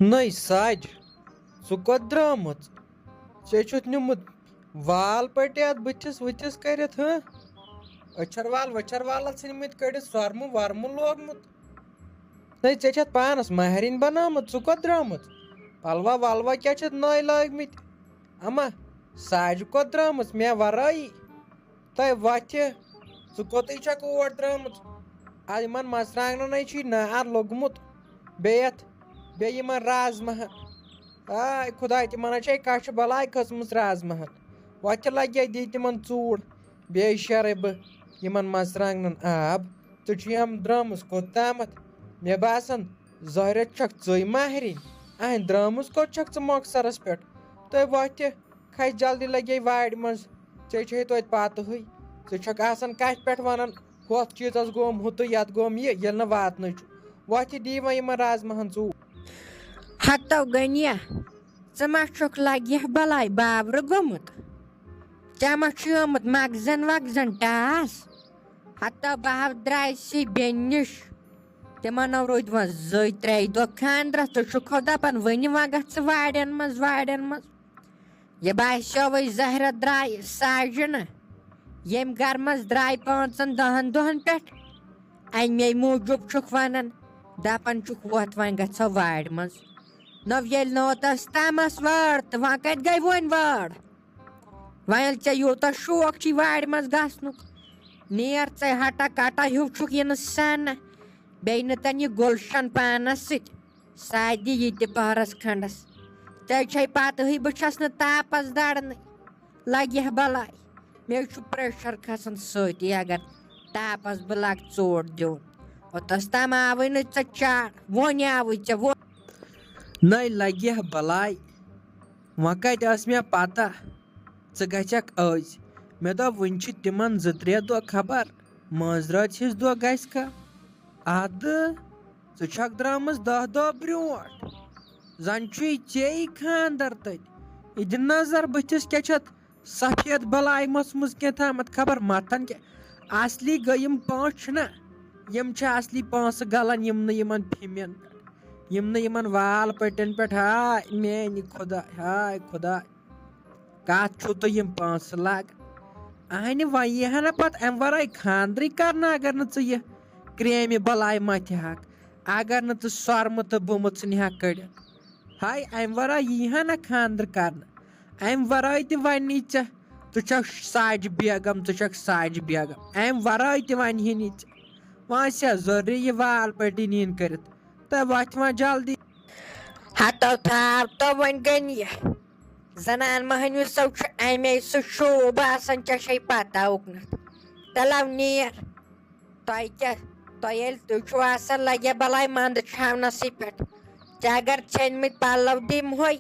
نٔے سج ژٕ کوٚت درٛامٕژ ژےٚ چھُتھ نیوٗمُت وال پٔٹِتھ بٕتھِس ؤتھِس کٔرِتھ أچھر والَل ژھٕنۍمٕتۍ کٔڑِتھ سۄرمہٕ وۄرمہٕ لوگمُت نٔے ژےٚ چھَتھ پانَس مہریٚنۍ بنٲومٕژ ژٕ کوٚت درٛامٕژ پَلوا وَلوا کیٛاہ چھِتھ نٔے لٲگۍمٕتۍ اما ساجہِ کوٚت درٛامٕژ مےٚ وَرٲیی تۄہہِ وۄتھِ ژٕ کوٚتٕے چھَکھ اور درٛامٕژ یِمَن مَرژٕوانٛگنَنَے چھُے نار لوٚگمُت بیٚیہِ یِمَن رازماہَن ہاے خۄداے تِمَن ہَے چھے کَچھِ بَلاے کھٔژمٕژ رازماہَن وۄتھِ لَگے دِ تِمَن ژوٗڈ بیٚیہِ شیرَے بہٕ یِمَن مَرژٕوانٛگنَن آب ژٕ چھُے یِم درٛامٕژ کوٚتامَتھ مےٚ باسان زٲہرٮ۪تھ چھَکھ ژٕے مہریٚنۍ درٛامٕژ کوٚت چھَکھ ژٕ مۄخصَرَس پٮ۪ٹھ تُہۍ وۄتھِ کھَسہِ جلدی لَگے وارِ منٛز ژےٚ چھے توتہِ پَتہٕ ہٕے ژٕ چھَکھ آسان کَتھِ پٮ۪ٹھ وَنان ہُتھ چیٖزَس گوٚم ہُتُے یَتھ گوٚم یہِ ییٚلہِ نہٕ واتنٕے چھُ وۄتھِ دِی وۄنۍ یِمَن رازماہَن ژوٗر ہتو گٔنیا ژٕ ما چھُکھ لگہِ بلاے بابرٕ گوٚمُت ژےٚ ما چھُ آمُت مغزن وغزن ٹاس ہتو بہو درٛایسٕے بیٚنہِ نِش تِمن روٗدۍ وۄنۍ 2-3 دۄہ خاندرس ژٕ چھُکھ دپان وٕنہِ وۄنۍ گژھ ژٕ وارٮ۪ن منٛز یہِ باسیٚوٕے زہرت درٛایہِ ساجہِ نہٕ ییٚمہِ گرٕ منٛز درٛاے 5-10 دۄہن پٮ۪ٹھ اَمے موٗجوٗب چھُکھ وَنان دپان چھُکھ وۄتھ وۄنۍ گژھو وارِ منٛز نو ییٚلہِ نہٕ اوٚتس تام ٲس وٲر تہٕ وۄنۍ کَتہِ گٔے وۄنۍ وٲر وۄنۍ ییٚلہِ ژےٚ یوٗتاہ شوق چھُے وارِ منٛز گژھنُک نیر ژَے ہٹا کٹا ہیوٗ چھُکھ یِنہٕ سَنہٕ بیٚیہِ نہٕ تَن یہِ گُلشن پانس سۭتۍ سۄ دِ یہِ تہِ پٔہرس کھنٛڈس ژےٚ چھے پتہٕ ہٕے بہٕ چھس نہٕ تاپس دَرنٕے لگہِ ہا بلاے مےٚ چھُ پریشر کھسان سۭتی اگر تاپس بہٕ لگہٕ ژوٚٹ دیُن اوٚتس تام آوٕے نہٕ ژےٚ چاڑ وۄنۍ آوٕے ژےٚ نٔے لگہِ ہا بلاے وۄنۍ کَتہِ ٲس مےٚ پتہ ژٕ گژھکھ أزۍ مےٚ دوٚپ وٕنہِ چھِ تِمن 2-3 دۄہ خبر مٲنٛزرٲژ ہِش دۄہ گژھِ کھا اَدٕ ژٕ چھکھ درٛامٕژ 10 دۄہ برٛونٛٹھ زن چھُے ژےٚ خاندر تَتہِ یہِ دِ نظر بٕتھِس کیٛاہ چھَتھ سفید بلاے مٔژھمٕژ کیٛاتھامَتھ خبر مَتھن کیٛاہ اصلی گٔے یِم پٲنٛچھ نہ یِم چھِ اصلی پونٛسہٕ گلان یِم نہٕ یِمن فِمین پٮ۪ٹھ یِم نہٕ یِمن وال پٔٹٮ۪ن پٮ۪ٹھ ہاے میٛانہِ خۄداے کَتھ چھُو تُہۍ یِم پونٛسہٕ لاگان وۄنۍ یی ہا نہ پتہٕ اَمہِ وَرٲے خاندرٕے کرنہٕ اگر نہٕ ژٕ یہِ کرٛیمہِ بلاے مَتھِ ہَکھ اگر نہٕ ژٕ سۄرمہٕ تہٕ بُمہٕ ژھٕنہِ ہَکھ کٔڑِتھ ہاے اَمہِ وَرٲے یی ہا نہ خاندر کرنہٕ اَمہِ وَرٲے تہِ وَنی ژےٚ ژٕ چھَکھ ساجہِ بیگم اَمہِ وَرٲے تہِ وَنہِ ہی نہٕ ژےٚ وۄنۍ آسہِ ہا ضروٗری یہِ وال پٔٹی نِنۍ کٔرِتھ تہٕ وۄتھِ وۄنۍ جلدی ہتو تھاو تو وۄنۍ گٔنہِ زنان مٔہنِوِسو چھُ اَمے سُہ شوٗب آسان ژےٚ چھے پتہ اُکنتھ تَلو نیر تۄہہِ ییٚلہِ تُہۍ چھُو آسان لگے بلاے منٛدٕ چھاونسٕے پٮ۪ٹھ ژےٚ اگر ژھیٚنمٕتۍ پلو دِمہوے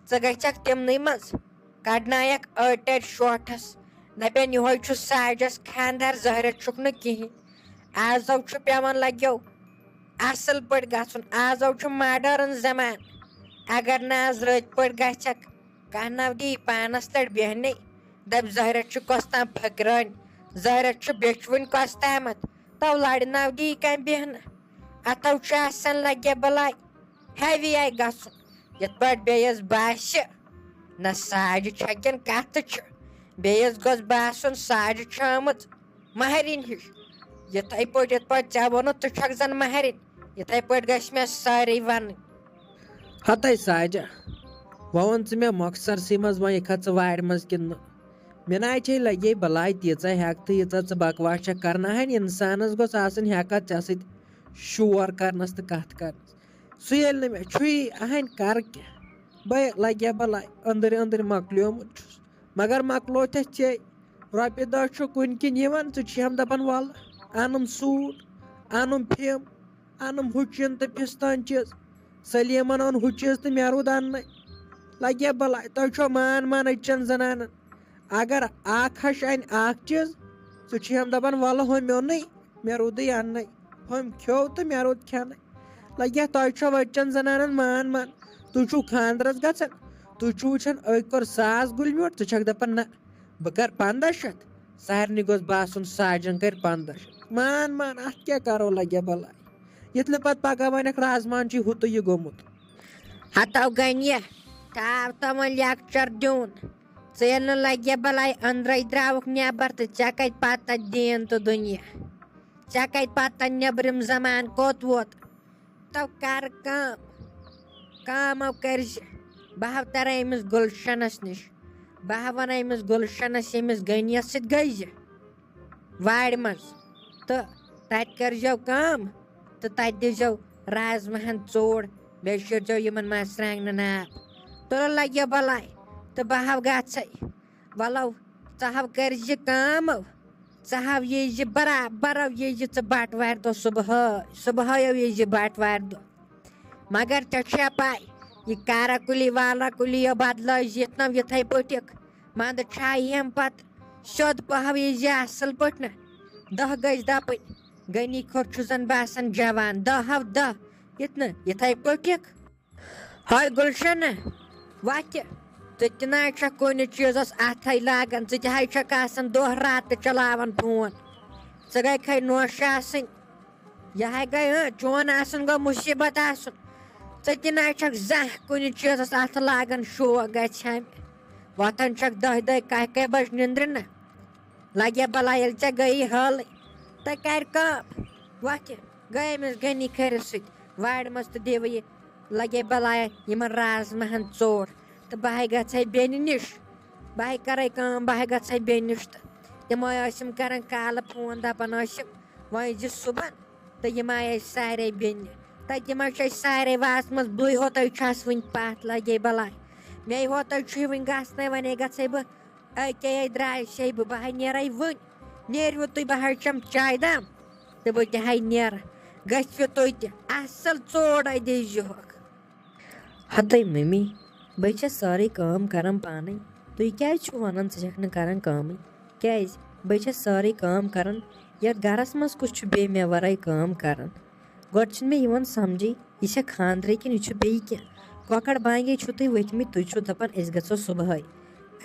ژٕ گژھکھ تِمنٕے منٛز کڑنایکھ أڑۍ شوٹھس دپن یِہوے چھُ ساجس خاندر زہرت چھُکھ نہٕ کِہینۍ آزو چھُ پیٚوان لگیو اصل پٲٹھۍ گژھُن آزو چھُ ماڈٲرٕن زمانہٕ اگر نہٕ آز رٔتۍ پٲٹھۍ گژھکھ کانٛہہ نو دی پانس تٔڑ بیٚہنٕے دپہِ زہرت چھُ کۄس تام پھٔکرٲنۍ زہرت چھُ بیٚچھوٕنۍ کۄس تامتھ تو لڑِ نو دی کانٛہہ بیٚہنہٕ اتھو چھُ آسان لگے بلاے ہیوی آیہِ گژھُن یِتھ پٲٹھۍ بیٚیِس باسہِ نہ ساجہِ چھکٮ۪ن کتھٕ چھِ بیٚیِس گوٚژھ باسُن ساجہِ چھِ آمٕژ مہریٚنۍ ہِش یِتھٕے پٲٹھۍ ژےٚ ووٚنُتھ ژٕ چھکھ زن مہریٚنۍ یِتھٕے پٲٹھۍ گژھِ مےٚ سٲری وَنٕنۍ ہتے ساجا وۄنۍ ووٚن ژٕ مےٚ مۄخصرسٕے منٛز وۄنۍ یِکھا ژٕ وارِ منٛز کِنہٕ مےٚ نہ چھے لگے بلاے تیٖژاہ ہٮ۪کتھٕ ییٖژاہ ژٕ بکواس چھکھ کرناہن اِنسانس گوٚژھ آسٕنۍ ہٮ۪کتھ ژےٚ سۭتۍ شور کرنس تہٕ کتھ کرنس سُہ ییٚلہِ نہٕ مےٚ چھُے کرٕ کیٛاہ بے لگے بلاے أنٛدٕرۍ مۄکلیومُت چھُس مگر مۄکلوتھَس ژےٚ رۄپیہِ دہ چھُ کُنہِ کِنۍ یِوان ژٕ چھِ ہم دپان وَلہٕ اَنُم سوٗٹ اَنُم فِم اَنُم ہُہ چیٖن تہٕ پِستٲنۍ چیٖز سلیٖمن اوٚن ہُہ چیٖز تہٕ مےٚ روٗد اَننَے لگے بلاے تۄہہِ چھو مان أزچٮ۪ن زنانن اگر اکھ ہش اَنہِ اکھ چیٖز ژٕ چھِ ہم دپان وَلہٕ ہُمۍ اوٚنُے مےٚ روٗدٕے اَننَے ہُمۍ کھیوٚو تہٕ مےٚ روٗد کھٮ۪نَے لگے تۄہہِ چھو أزچٮ۪ن زنانن مان تُہۍ چھُو خاندرس گژھان تُہۍ چھُو وٕچھان أکۍ کوٚر 1000 گُلۍ میوٗٹھ ژٕ چھکھ دپان نہ بہٕ کرٕ 1500 سارنٕے گوٚژھ باسُن ساجن کٔرۍ 1500 مان اتھ کیٛاہ کرو لگے بلاے یِتھ نہٕ پتہٕ پگاہ ونکھ رازمان چھُے ہُتُے یہِ گوٚمُت ہتو گنیا تھاو تمن لیکچر دیون ژےٚ نہٕ لگہِ بلاے أنٛدرَے درٛاوُکھ نٮ۪بر تہٕ ژےٚ کتہِ پتہ دیٖن تہٕ دُنیا ژےٚ کتہِ پتہ نیٚبرِم زمان کوٚت ووت تو کر کامو کٔرزِ بہٕ ہاو ترے أمِس گُلشنس نِش بہٕ ہاو ونہٕ أمِس گُلشنس ییٚمِس غنیَس سۭتۍ گٔے زِ وارِ منٛز تہٕ تتہِ کٔرزیٚو کٲم تہٕ تتہِ دیٖزیٚو رازماہن ژوٚر بیٚیہِ شیٖرزیٚو یِمن مرژٕوانٛگنن آب تُلہٕ لگہِ بلاے تہٕ بہٕ ہاو گژھے ولو ژٕ ہاو کٔرزِ کٲمو ژٕ ہاو ییٖزِ برابر ییٖزِ ژٕ بٹوارِ دۄہ صبحٲیو ییٖزِ بٹوارِ دۄہ مگر ژےٚ چھےٚ پاے یہِ کارا کُلی والا کُلیو بدلٲیزِ یِتھ یِتھے پٲٹھۍ منٛدٕ چھا ییٚمہِ پتہٕ سیوٚد پہو ییٖزِ اصل پٲٹھۍ نہ دہ گٔژھۍ دپٕنۍ غنی کھوٚت چھُ زن باسان جوان دہو دہ یِتھ نہٕ یِتھے پٲٹھۍ ہاے گُلشنہ وتھِ ژٕ تہِ نہ چھکھ کُنہِ چیٖزس اتھے لاگان ژٕ تہِ حظ چھکھ آسان دۄہ راتہٕ چلاوان فون ژٕ گٔے نوش آسٕنۍ یہِ ہا گٔے چون آسُن گوٚو مُصیبت آسُن ژٕ تہِ نہ چھکھ زانٛہہ کُنہِ چیٖزس اتھٕ لاگان شوق گژھِ ہا مےٚ وۄتھان چھکھ دہہِ کاہہِ بجہِ نِندرِ نہ لگہِ بلاے ییٚلہِ ژےٚ گٔیی حٲلٕے تہٕ کر کٲم وۄتھِ گٔے أمِس غنی کھٔرِس سۭتۍ وارِ منٛز تہٕ دِوٕ یہِ لگے بلاے یِمن رازماہن ژوٚر تہٕ بہٕ ہاے گژھے بیٚنہِ نِش بہٕ ہاے کرے کٲم بہٕ ہاے گژھے بیٚنہِ نِش تہٕ تِم ٲسِم کران کالہٕ فون دپان ٲسِم وۄنۍ یٖزِ صُبحن تہٕ یِم آیے سارے بیٚنہِ تتہِ یِم چھِ أسۍ سارے واتمژٕ بٕے ہوتٲے چھس وٕنہِ پتھ لگے بلاے مے ہوتٲے چھُے وٕنہِ گژھنَے وۄنۍ گژھے بہٕ أکیاے درٛایسے بہٕ ہاے نیرے وٕنۍ نیٖروٕ تُہۍ بہٕ حظ چٮ۪م چاے دام تہٕ بہٕ تہِ ہاے نیرٕ گٔژھِو تُہۍ تہِ اصل ژوٚڑے دیٖزِہوکھ ہتٲے ممی بہٕ چھس سٲرٕے کٲم کران پانے تُہۍ کیازِ چھِو ونان ژٕ چھکھ نہٕ کران کٲمٕے کیازِ بہٕ چھس سٲرٕے کٲم کران یتھ گرس منٛز کُس چھُ بیٚیہِ مےٚ ورٲے کٲم کران گۄڈٕ چھُنہٕ مےٚ یِوان سمجھے یہِ چھا خانٛدرٕے کِنہٕ یہِ چھُ بیٚیہِ کینٛہہ کۄکر بانگے چھِو تُہۍ ؤتھمٕتۍ تُہۍ چھِو دپان أسۍ گژھو صبحٲے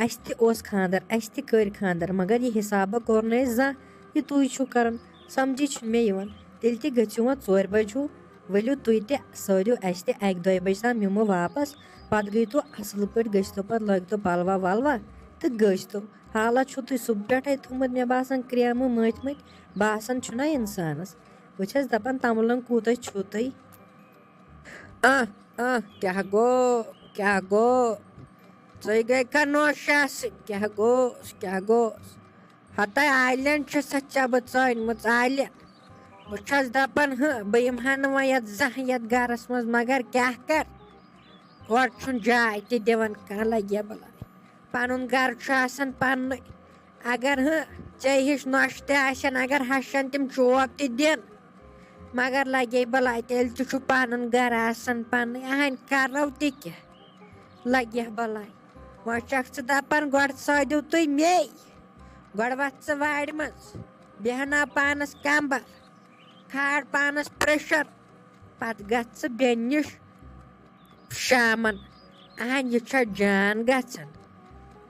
اسہِ تہِ اوس خانٛدر اسہِ تہِ کٔرۍ خانٛدر مگر یہِ حسابہ کوٚر نہٕ اسہِ زانٛہہ یہِ تُہۍ چھِو کران سمجھی چھُنہٕ مےٚ یِوان تیٚلہِ تہِ گٔژھِو وۄنۍ 4 بجہِ ہیوٗ ؤلِو تُہۍ تہِ سٲرِو اَسہِ تہِ 1-2 بجہِ تام یِمو واپس پتہٕ گٔیتو اصل پٲٹھۍ گٔژھتو پتہٕ لٲگتو پلوا ولوا تہٕ گٔژھتو حالات چھُو تُہۍ صبح پٮ۪ٹھے تھوٚمُت مےٚ باسان کرٛیمہٕ مٔتھۍ باسان چھُنہ اِنسانس بہٕ چھس دپان تملن کوٗتاہ چھُو تُہۍ کیٛاہ گوٚو ژٕے گٔے کھا نوش آسٕنۍ کیٛاہ گوٚس ہتاے عالین چھِ سا ژےٚ بہٕ ژٲنمٕژ عالین بہٕ چھس دپان بہٕ یِمہٕ ہا نہٕ وۄنۍ یتھ زانٛہہ یتھ گرس منٛز مگر کیٛاہ کر اورٕ چھُنہٕ جاے تہِ دِوان کانٛہہ لگہِ بلاے پنُن گرٕ چھُ آسان پننُے اگر ژےٚ ہِش نۄشہِ تہِ آسن اگر ہشن تِم چوب تہِ دِن مگر لگے بلاے تیٚلہِ تہِ چھُ پنُن گرٕ آسان پننُے اہنۍ کرو تہِ کیٛاہ لگہِ بلاے وۄنۍ چھکھ ژٕ دپان گۄڈٕ ژھٲدِو تُہۍ مے گۄڈٕ وتھ ژٕ وارِ منٛز بیہناو پانس کمبر کھال پانس پریشر پتہٕ گژھ ژٕ بیٚنہِ نِش شامن اہنۍ یہِ چھا جان گژھان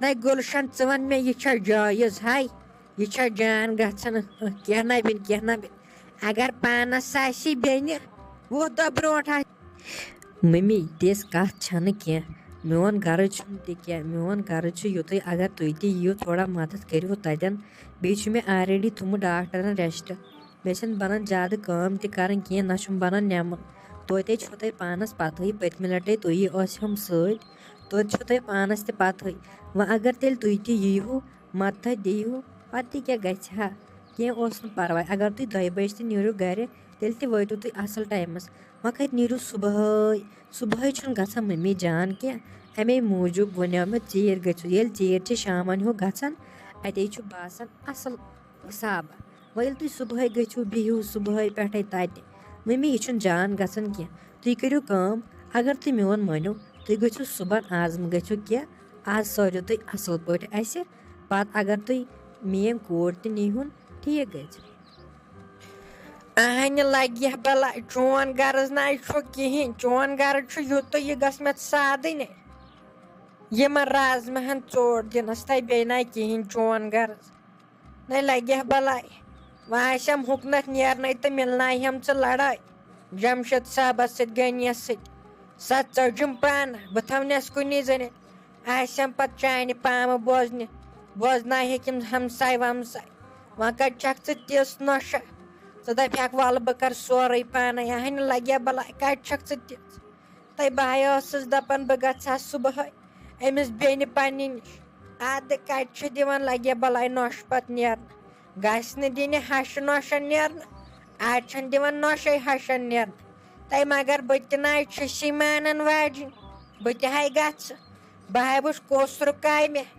نَے گُلشن ژٕ ون مےٚ یہِ چھا جٲیز ہاے یہِ چھا جان گژھان کینٛہہ نہ بِن اگر پانس آسہِ بیٚنہِ 20 دۄہ برونٛٹھ آسہِ ممی تِژھ کتھ چھنہٕ کینٛہہ میون غرض چھُنہٕ تہِ کینٛہہ میون غرض چھُ یُتُے اگر تُہۍ تہِ یِیِو تھوڑا مدد کٔرِو تتٮ۪ن بیٚیہِ چھُ مےٚ آلریڈی تھوٚمُت ڈاکٹرن ریسٹ مےٚ چھنہٕ بنان زیادٕ کٲم تہِ کرٕنۍ کینٛہہ نہ چھُم بنان نٮ۪مُن توتہِ چھو تۄہہِ پانس پتہٕے پٔتمہِ لٹے تُہی ٲسہِم سۭتۍ توتہِ چھو تۄہہِ پانس تہِ پتہٕے وۄنۍ اگر تیٚلہِ تُہۍ تہِ ییٖہو مدتھا دِیٖہو پتہٕ تہِ کیٛاہ گژھِ ہا کینٛہہ اوس نہٕ پرواے اگر تُہۍ 2 بجہِ تہِ نیٖرِو گرِ تیٚلہِ تہِ وٲتِو تُہۍ اصل ٹایمس وۄنۍ کتہِ نیٖرِو صبحٲے چھُنہٕ گژھان ممی جان کینٛہہ امے موٗجوٗب وَنیو مےٚ ژیٖرۍ گٔژھِو ییٚلہِ ژیٖرۍ چھِ شامن ہیوٗ گژھان اتے چھُ باسان اصل حسابہ وۄنۍ ییٚلہِ تُہۍ صبحٲے گٔژھِو بِہِو صبحٲے پٮ۪ٹھے تتہِ ممی یہِ چھُنہٕ جان گژھان کینٛہہ تُہۍ کٔرِو کٲم اگر تُہۍ میون مٲنِو تُہۍ گٔژھِو صبحن آز مہٕ گٔژھِو کینٛہہ آز سٲرِو تُہۍ اصل پٲٹھۍ اسہِ پتہٕ اگر تُہۍ میٲنۍ کوٗر تہِ نیٖہُن ٹھیٖک گژھِ اہنہِ لگہِ بلاے چون غرض نَے چھُ کِہیٖنۍ چون غرض چھُ یُتُے یہِ گژھِ مےٚ سادٕنۍ یِمن رازماہن ژوٚر دِنس تَے بیٚیہِ نَے کِہیٖنۍ چون غرض نَے لگہِ بلاے وۄنۍ آسٮ۪م ہُکنتھ نیرنَے تہٕ مِلناوہٮ۪م ژٕ لڑٲے جمشید صٲبس سۭتۍ غنیَس سۭتۍ سا ژٔجِم پانہٕ بہٕ تھاونٮ۪س کُنی زٔنِتھ آسٮ۪م پَتہٕ چانہِ پامہٕ بوزناوہیٚکِم ہمساے ومساے وۄنۍ کَتہِ چھکھ ژٕ تِژھ نۄشہ ژٕ دَپہَکھ وَلہٕ بہٕ کَرٕ سورُے پانَے ہَنہِ لَگہِ ہا بَلاے کَتہِ چھکھ ژٕ تِژھ تَے بہٕ ٲسٕس دَپان بہٕ گژھٕ ہا صُبحٲے أمِس بیٚنہِ پنٛنہِ نِش اَدٕ کَتہِ چھِ دِوان لَگہِ ہا بَلاے نۄشہِ پَتہٕ نیرنہٕ گژھِ نہٕ دِنہِ ہَشہِ نۄشَن نیرنہٕ آز چھَنہٕ دِوان نۄشے ہَشَن نیرنہٕ تَے مگر بہٕ تہِ نَے چھُسی مانان واجِنۍ بہٕ تہِ ہَے گژھٕ بہٕ ہَے وٕچھ کُس رُکاے مےٚ